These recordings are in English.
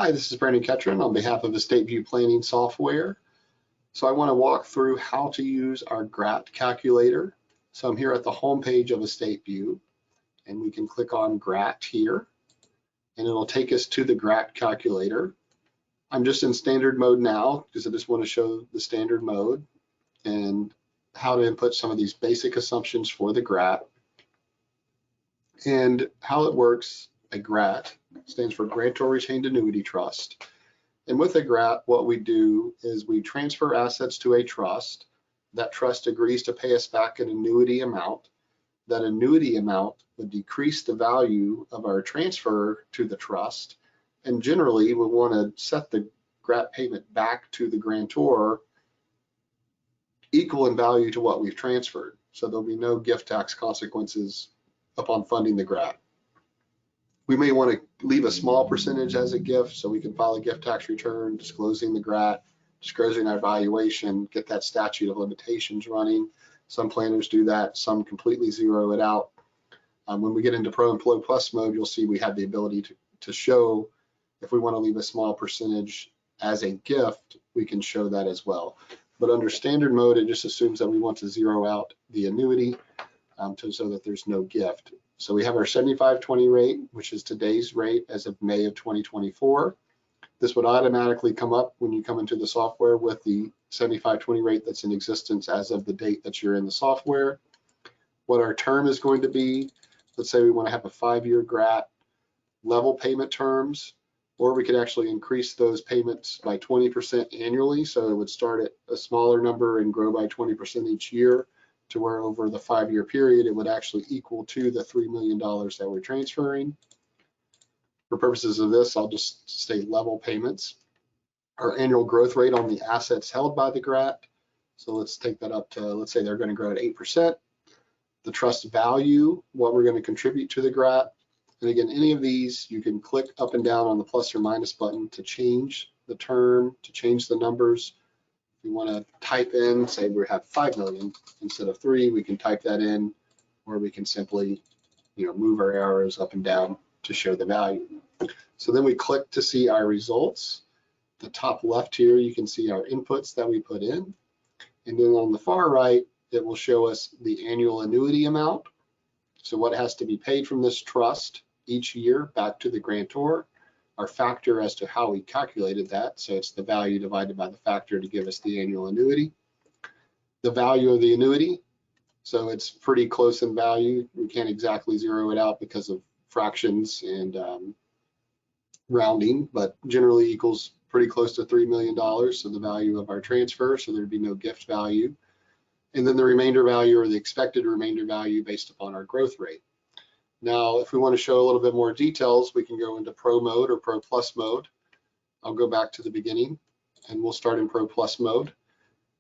Hi, this is Brandon Ketron on behalf of EstateView Planning Software. So I want to walk through how to use our Grat calculator. So I'm here at the home page of EstateView, and we can click on Grat here, and it'll take us to the Grat calculator. I'm just in standard mode now because I just want to show the standard mode and how to input some of these basic assumptions for the Grat. And how it works, a Grat stands for Grantor Retained Annuity Trust. And with a Grat, what we do is we transfer assets to a trust. That trust agrees to pay us back an annuity amount. That annuity amount would decrease the value of our transfer to the trust. And generally, we want to set the Grat payment back to the grantor equal in value to what we've transferred. So there'll be no gift tax consequences upon funding the Grat. We may want to leave a small percentage as a gift so we can file a gift tax return, disclosing the Grat, disclosing our valuation, get that statute of limitations running. Some planners do that, some completely zero it out. When we get into Pro and Pro Plus mode, you'll see we have the ability to show if we want to leave a small percentage as a gift, we can show that as well. But under standard mode, it just assumes that we want to zero out the annuity so that there's no gift. So we have our 75/20 rate, which is today's rate as of May of 2024. This would automatically come up when you come into the software with the 75/20 rate that's in existence as of the date that you're in the software. What our term is going to be, let's say we want to have a 5-year Grat, level payment terms, or we could actually increase those payments by 20% annually. So it would start at a smaller number and grow by 20% each year, to where over the 5-year period, it would actually equal to the $3 million that we're transferring. For purposes of this, I'll just say level payments. Our annual growth rate on the assets held by the Grat. So let's take that up to, let's say they're going to grow at 8%. The trust value, what we're going to contribute to the Grat. And again, any of these, you can click up and down on the plus or minus button to change the term, to change the numbers. If we want to type in, say we have 5 million instead of 3, we can type that in, or we can simply, move our arrows up and down to show the value. So then we click to see our results. The top left here, you can see our inputs that we put in. And then on the far right, it will show us the annual annuity amount. So what has to be paid from this trust each year back to the grantor. Our factor as to how we calculated that. So it's the value divided by the factor to give us the annual annuity. The value of the annuity. So it's pretty close in value. We can't exactly zero it out because of fractions and rounding, but generally equals pretty close to $3 million. So the value of our transfer, so there'd be no gift value. And then the remainder value, or the expected remainder value, based upon our growth rate. Now, if we want to show a little bit more details, we can go into Pro mode or Pro Plus mode. I'll go back to the beginning and we'll start in Pro Plus mode.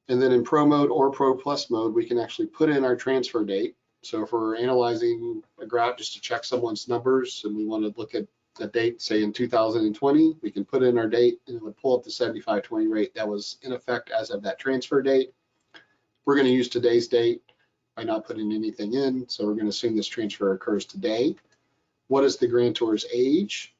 And then in Pro mode or Pro Plus mode, we can actually put in our transfer date. So if we're analyzing a Grat just to check someone's numbers and we want to look at a date, say in 2020, we can put in our date and it would pull up the 75/20 rate that was in effect as of that transfer date. We're going to use today's date by not putting anything in. So we're going to assume this transfer occurs today. What is the grantor's age?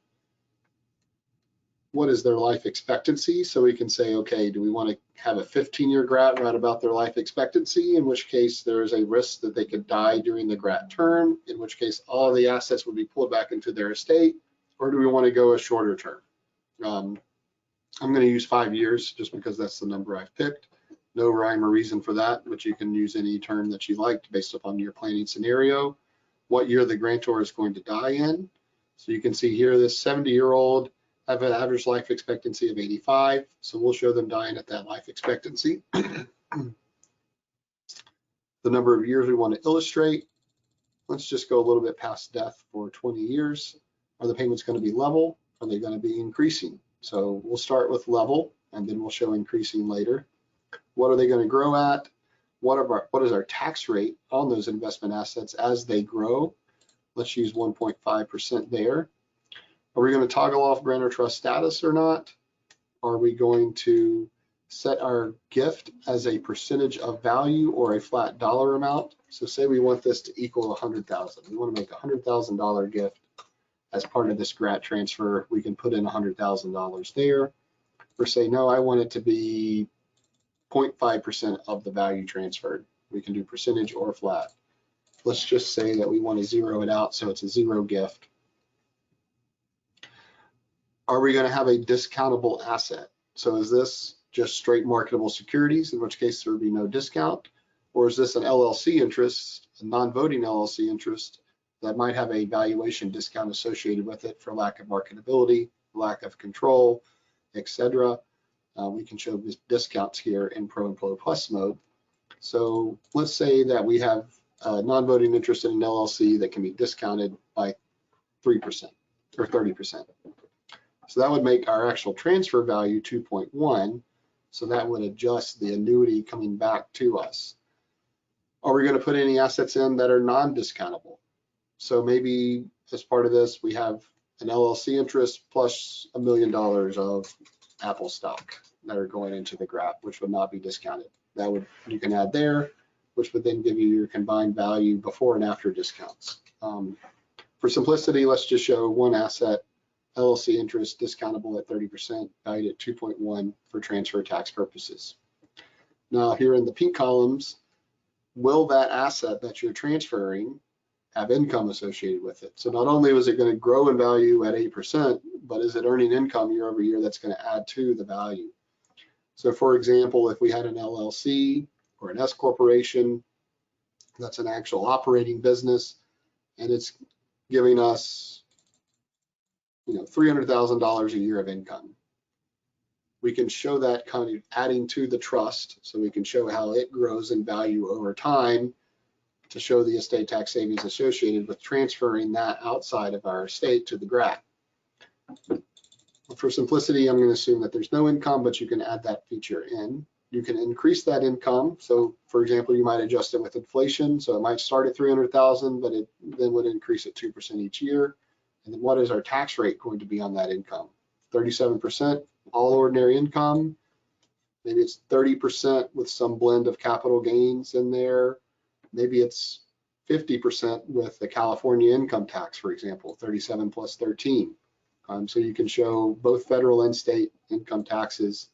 What is their life expectancy? So we can say, okay, do we want to have a 15-year Grat right about their life expectancy, in which case there is a risk that they could die during the Grat term, in which case all the assets would be pulled back into their estate, or do we want to go a shorter term? I'm going to use 5 years just because that's the number I've picked. No rhyme or reason for that, but you can use any term that you like based upon your planning scenario. What year the grantor is going to die in. So you can see here, this 70-year-old have an average life expectancy of 85. So we'll show them dying at that life expectancy. The number of years we want to illustrate. Let's just go a little bit past death for 20 years. Are the payments going to be level? Are they going to be increasing? So we'll start with level and then we'll show increasing later. What are they going to grow at? What is our tax rate on those investment assets as they grow? Let's use 1.5% there. Are we going to toggle off grantor trust status or not? Are we going to set our gift as a percentage of value or a flat dollar amount? So say we want this to equal 100,000. We want to make a $100,000 gift as part of this Grat transfer, we can put in $100,000 there, or say, no, I want it to be 0.5% of the value transferred. We can do percentage or flat. Let's just say that we want to zero it out so it's a zero gift. Are we going to have a discountable asset? So is this just straight marketable securities, in which case there would be no discount? Or is this an LLC interest, a non-voting LLC interest that might have a valuation discount associated with it for lack of marketability, lack of control, etc.? We can show discounts here in Pro and Pro Plus mode. So let's say that we have a non-voting interest in an LLC that can be discounted by 3% or 30%. So that would make our actual transfer value 2.1. So that would adjust the annuity coming back to us. Are we going to put any assets in that are non-discountable? So maybe as part of this, we have an LLC interest plus $1 million of Apple stock that are going into the Grat, which would not be discounted. That would, you can add there, which would then give you your combined value before and after discounts. For simplicity, let's just show one asset, LLC interest discountable at 30%, valued at 2.1 for transfer tax purposes. Now here in the pink columns, will that asset that you're transferring have income associated with it? So not only was it going to grow in value at 8%, but is it earning income year over year that's going to add to the value? So for example, if we had an LLC or an S corporation, that's an actual operating business, and it's giving us, $300,000 a year of income. We can show that kind of adding to the trust, so we can show how it grows in value over time to show the estate tax savings associated with transferring that outside of our estate to the Grat. For simplicity, I'm going to assume that there's no income, but you can add that feature in. You can increase that income. So for example, you might adjust it with inflation. So it might start at 300,000, but it then would increase at 2% each year. And then what is our tax rate going to be on that income? 37%, all ordinary income. Maybe it's 30% with some blend of capital gains in there. Maybe it's 50% with the California income tax, for example, 37 plus 13. So you can show both federal and state income taxes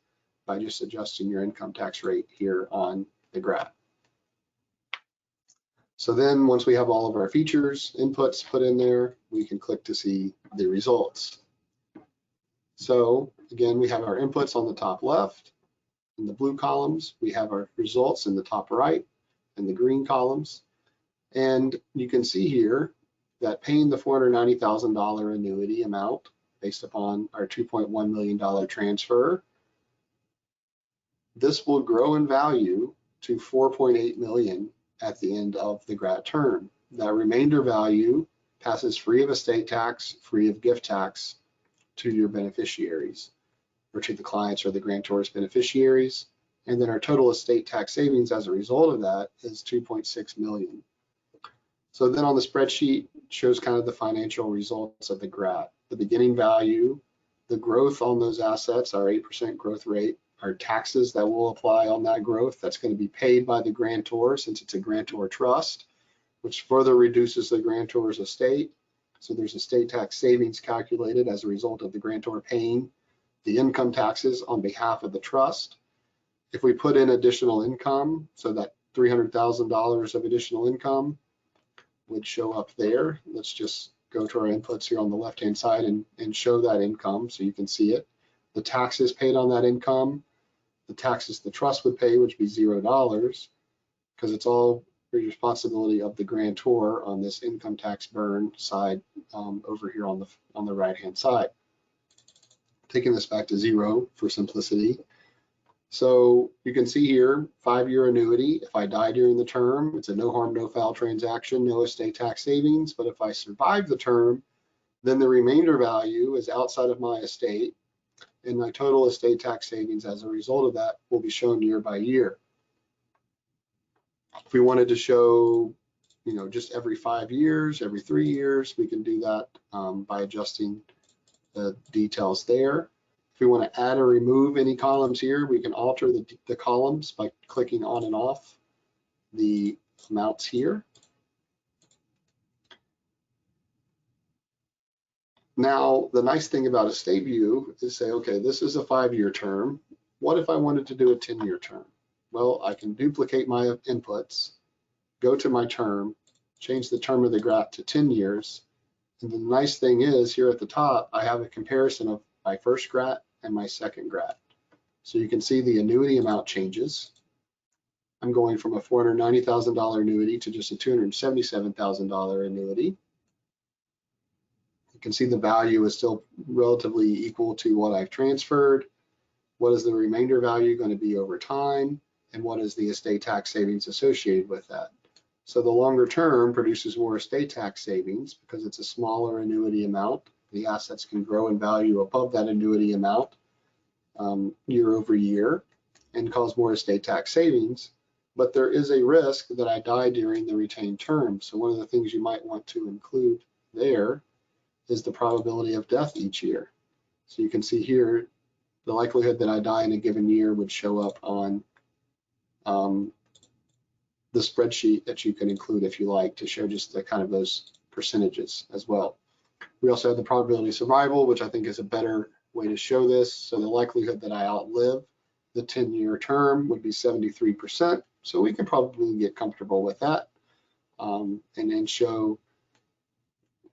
by just adjusting your income tax rate here on the Grat. So then once we have all of our features, inputs put in there, we can click to see the results. So again, we have our inputs on the top left. In the blue columns, we have our results in the top right, in the green columns. And you can see here that paying the $490,000 annuity amount based upon our $2.1 million transfer, this will grow in value to $4.8 million at the end of the Grat term. That remainder value passes free of estate tax, free of gift tax to your beneficiaries, or to the clients or the grantor's beneficiaries. And then our total estate tax savings as a result of that is $2.6 million. So then on the spreadsheet shows kind of the financial results of the Grat. The beginning value, the growth on those assets, our 8% growth rate, our taxes that will apply on that growth, that's going to be paid by the grantor since it's a grantor trust, which further reduces the grantor's estate. So there's estate tax savings calculated as a result of the grantor paying the income taxes on behalf of the trust. If we put in additional income, so that $300,000 of additional income would show up there. Let's just go to our inputs here on the left-hand side and show that income so you can see it. The taxes paid on that income, the taxes the trust would pay, which would be $0, because it's all the responsibility of the grantor on this income tax burn side over here on the right-hand side. Taking this back to 0 for simplicity. So you can see here, 5-year annuity. If I die during the term, it's a no harm, no foul transaction, no estate tax savings. But if I survive the term, then the remainder value is outside of my estate, and my total estate tax savings as a result of that will be shown year by year. If we wanted to show, just every 5 years, every 3 years, we can do that by adjusting the details there. If we want to add or remove any columns here, we can alter the columns by clicking on and off the amounts here. Now, the nice thing about EstateView is say, okay, this is a 5-year term. What if I wanted to do a 10-year term? Well, I can duplicate my inputs, go to my term, change the term of the Grat to 10 years. And the nice thing is here at the top, I have a comparison of my first Grat and my second Grat. So you can see the annuity amount changes. I'm going from a $490,000 annuity to just a $277,000 annuity. You can see the value is still relatively equal to what I've transferred. What is the remainder value going to be over time? And what is the estate tax savings associated with that? So the longer term produces more estate tax savings because it's a smaller annuity amount. The assets can grow in value above that annuity amount year over year and cause more estate tax savings. But there is a risk that I die during the retained term. So one of the things you might want to include there is the probability of death each year. So you can see here, the likelihood that I die in a given year would show up on the spreadsheet that you can include if you like to show just the kind of those percentages as well. We also have the probability of survival, which I think is a better way to show this. So the likelihood that I outlive the 10-year term would be 73%. So we can probably get comfortable with that and then show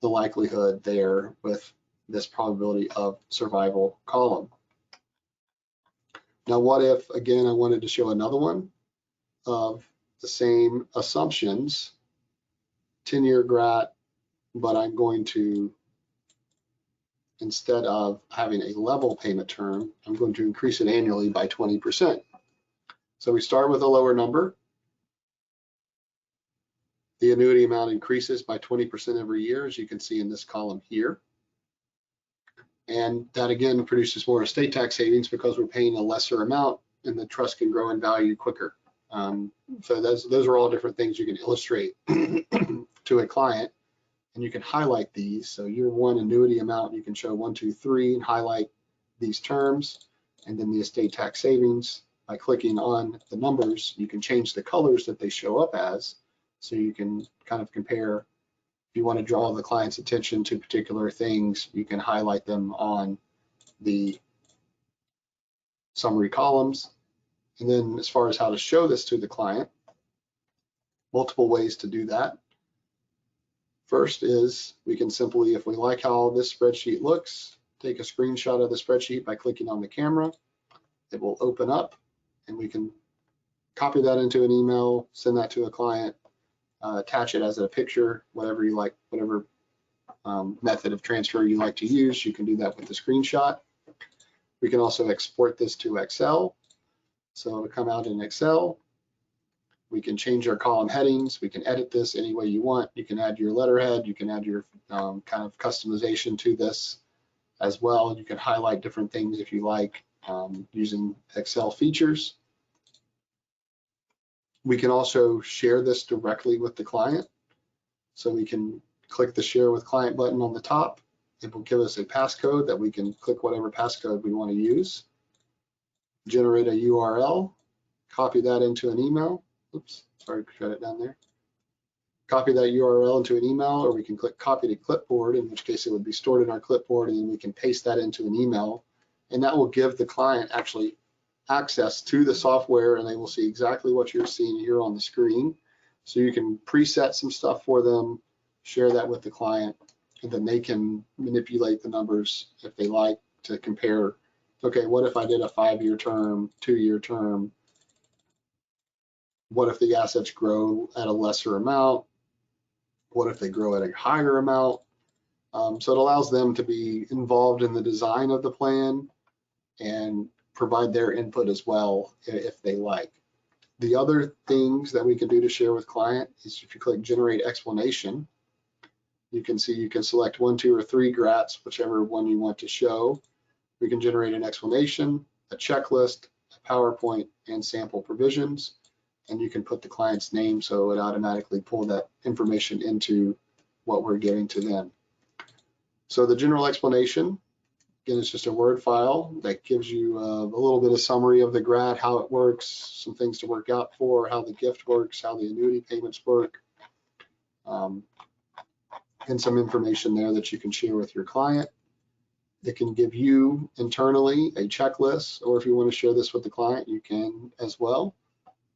the likelihood there with this probability of survival column. Now, what if, again, I wanted to show another one of the same assumptions, 10-year Grat, but I'm going to, instead of having a level payment term, I'm going to increase it annually by 20%. So we start with a lower number. The annuity amount increases by 20% every year, as you can see in this column here. And that again produces more estate tax savings because we're paying a lesser amount and the trust can grow in value quicker. So those are all different things you can illustrate to a client, and you can highlight these. So year one annuity amount, you can show 1, 2, 3 and highlight these terms, and then the estate tax savings. By clicking on the numbers, you can change the colors that they show up as, so you can kind of compare. If you want to draw the client's attention to particular things, you can highlight them on the summary columns. And then as far as how to show this to the client, multiple ways to do that. First is we can simply, if we like how this spreadsheet looks, take a screenshot of the spreadsheet by clicking on the camera. It will open up and we can copy that into an email, send that to a client, attach it as a picture, whatever you like, whatever method of transfer you like to use. You can do that with the screenshot. We can also export this to Excel. So it'll come out in Excel. We can change our column headings. We can edit this any way you want. You can add your letterhead. You can add your kind of customization to this as well. You can highlight different things if you like using Excel features. We can also share this directly with the client. So we can click the Share with Client button on the top. It will give us a passcode that we can click whatever passcode we want to use. Generate a URL, copy that into an email. Oops, sorry, shut it down there. Copy that URL into an email, or we can click copy to clipboard, in which case it would be stored in our clipboard, and then we can paste that into an email. And that will give the client actually access to the software, and they will see exactly what you're seeing here on the screen. So you can preset some stuff for them, share that with the client, and then they can manipulate the numbers if they like to compare. Okay, what if I did a 5-year term, 2-year term? What if the assets grow at a lesser amount? What if they grow at a higher amount? So it allows them to be involved in the design of the plan and provide their input as well if they like. The other things that we can do to share with client is if you click Generate Explanation, you can see you can select 1, 2, or 3 Grats, whichever one you want to show. We can generate an explanation, a checklist, a PowerPoint, and sample provisions. And you can put the client's name so it automatically pull that information into what we're giving to them. So the general explanation, again, it's just a Word file that gives you a little bit of summary of the Grat, how it works, some things to work out for, how the gift works, how the annuity payments work, and some information there that you can share with your client. It can give you internally a checklist, or if you want to share this with the client, you can as well.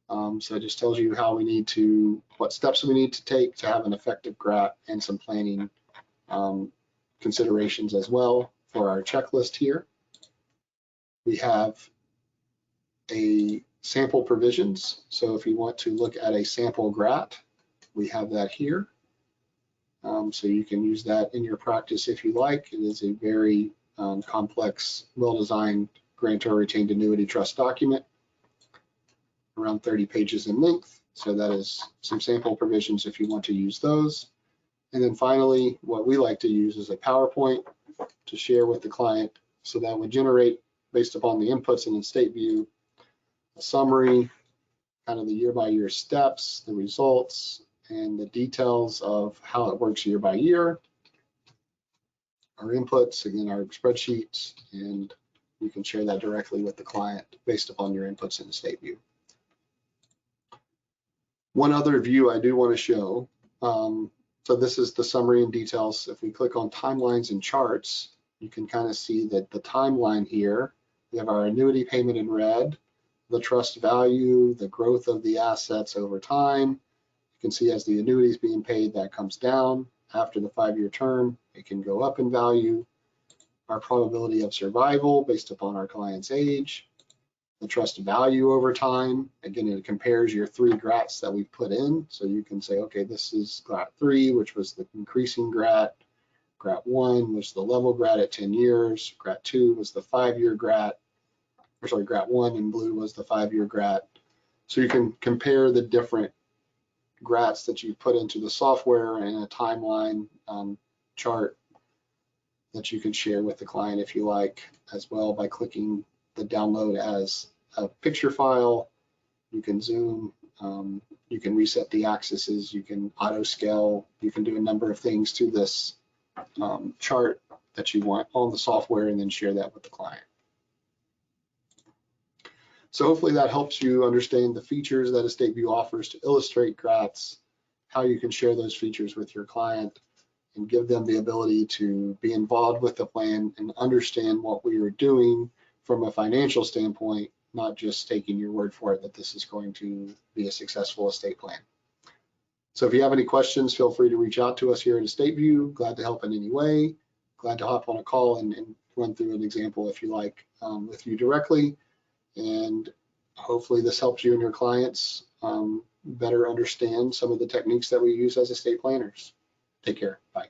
So it just tells you how we need to, what steps we need to take to have an effective Grat, and some planning considerations as well for our checklist here. We have a sample provisions. So if you want to look at a sample Grat, we have that here. So you can use that in your practice if you like. It is a very complex, well-designed grantor retained annuity trust document, around 30 pages in length. So that is some sample provisions if you want to use those. And then finally, what we like to use is a PowerPoint to share with the client. So that would generate, based upon the inputs in EstateView, a summary, kind of the year-by-year steps, the results, and the details of how it works year by year, our inputs, again, our spreadsheets, and you can share that directly with the client based upon your inputs in EstateView. One other view I do want to show, so this is the summary and details. If we click on timelines and charts, you can kind of see that the timeline here, we have our annuity payment in red, the trust value, the growth of the assets over time. You can see as the annuity is being paid, that comes down. After the 5-year term, it can go up in value. Our probability of survival based upon our client's age, the trust value over time. Again, it compares your 3 Grats that we've put in. So you can say, okay, this is Grat 3, which was the increasing Grat. Grat 1 was the level Grat at 10 years. Grat 2 was the 5-year Grat. Or sorry, Grat 1 in blue was the 5-year Grat. So you can compare the different Grats that you put into the software and a timeline chart that you can share with the client if you like as well by clicking the download as a picture file. You can zoom, you can reset the axes, you can auto scale, you can do a number of things to this chart that you want on the software and then share that with the client. So hopefully that helps you understand the features that EstateView offers to illustrate Grats, how you can share those features with your client and give them the ability to be involved with the plan and understand what we are doing from a financial standpoint, not just taking your word for it that this is going to be a successful estate plan. So if you have any questions, feel free to reach out to us here at EstateView. Glad to help in any way. Glad to hop on a call and run through an example if you like with you directly. And hopefully this helps you and your clients better understand some of the techniques that we use as estate planners. Take care. Bye.